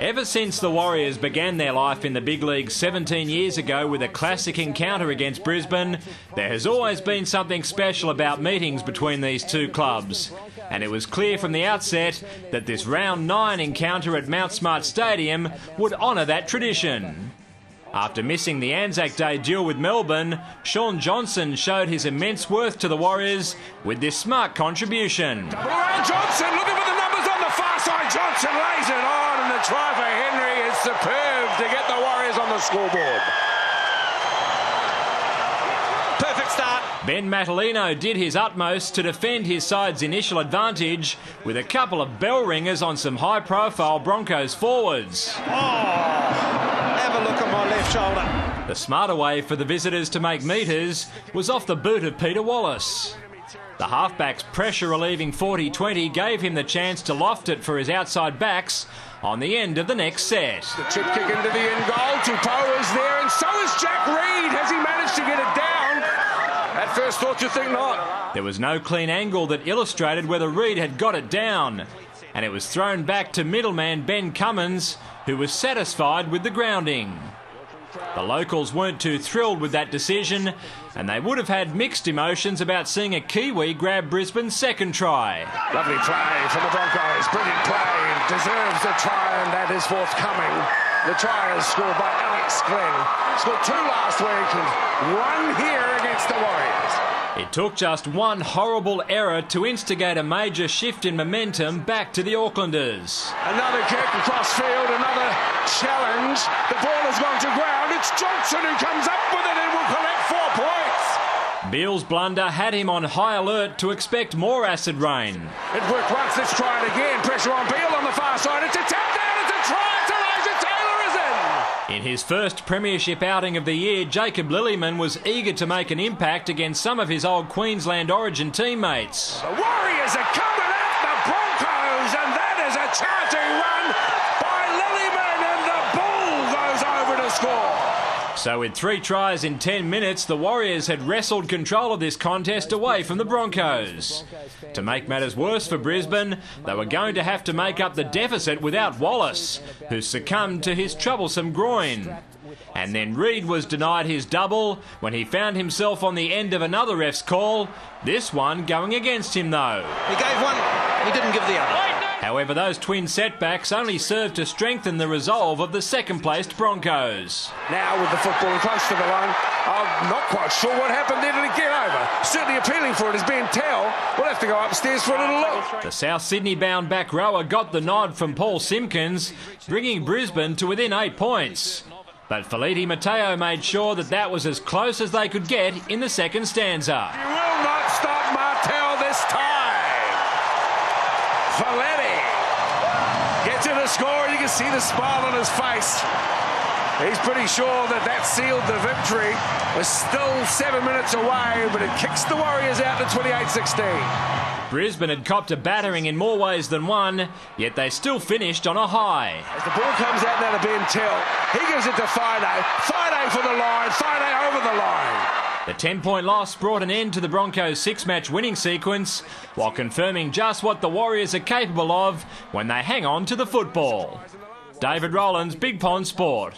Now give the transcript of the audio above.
Ever since the Warriors began their life in the big league 17 years ago with a classic encounter against Brisbane, there has always been something special about meetings between these two clubs. And it was clear from the outset that this round 9 encounter at Mount Smart Stadium would honour that tradition. After missing the Anzac Day duel with Melbourne, Shaun Johnson showed his immense worth to the Warriors with this smart contribution. Johnson looking for the numbers on the far side. Johnson lays it on, and the try for Henry is superb to get the Warriors on the scoreboard. Perfect start. Ben Matalino did his utmost to defend his side's initial advantage with a couple of bell ringers on some high-profile Broncos forwards. Have a look at my left shoulder. The smarter way for the visitors to make metres was off the boot of Peter Wallace. The halfback's pressure-relieving 40-20 gave him the chance to loft it for his outside backs on the end of the next set. The chip kick into the end goal. Tupou is there, and so is Jack Reed. Has he managed to get it down? At first thought, you think not. There was no clean angle that illustrated whether Reed had got it down, and it was thrown back to middleman Ben Cummins, who was satisfied with the grounding. The locals weren't too thrilled with that decision, and they would have had mixed emotions about seeing a Kiwi grab Brisbane's second try. Lovely play from the Broncos. Brilliant play. Deserves a try, and that is forthcoming. The try is scored by Alex Glenn. Scored 2 last week and 1 here against the Warriors. It took just one horrible error to instigate a major shift in momentum back to the Aucklanders. Another kick across field, another challenge. The ball has gone to ground. It's Johnson who comes up with it and will collect 4 points. Beale's blunder had him on high alert to expect more acid rain. It worked once, let's try it again. Pressure on Beale on the far side. It's a tap down, it's a try. It's Elijah Taylor is in. In his first premiership outing of the year, Jacob Lillyman was eager to make an impact against some of his old Queensland origin teammates. The Warriors are coming at the Broncos, and that is a charging run by Lillyman, and the ball goes over to score. So with 3 tries in 10 minutes, the Warriors had wrestled control of this contest away from the Broncos. To make matters worse for Brisbane, they were going to have to make up the deficit without Wallace, who succumbed to his troublesome groin. And then Reed was denied his double when he found himself on the end of another ref's call, this one going against him though. He gave one, he didn't give the other. However, those twin setbacks only served to strengthen the resolve of the second-placed Broncos. Now with the football close to the line, I'm not quite sure what happened there. Did it get over? Certainly appealing for it is Ben Tell. We'll have to go upstairs for a little look. The South Sydney-bound back rower got the nod from Paul Simpkins, bringing Brisbane to within 8 points. But Feleti Mateo made sure that that was as close as they could get in the second stanza. You will not stop Martel this time. Feleti gets in a score. You can see the smile on his face. He's pretty sure that that sealed the victory. We're still 7 minutes away, but it kicks the Warriors out to 28-16. Brisbane had copped a battering in more ways than one, yet they still finished on a high. As the ball comes out now to Ben Tell, he gives it to Fide. Fide for the line. Fide over the line. The 10-point loss brought an end to the Broncos' 6-match winning sequence, while confirming just what the Warriors are capable of when they hang on to the football. David Rowlands, Big Pond Sport.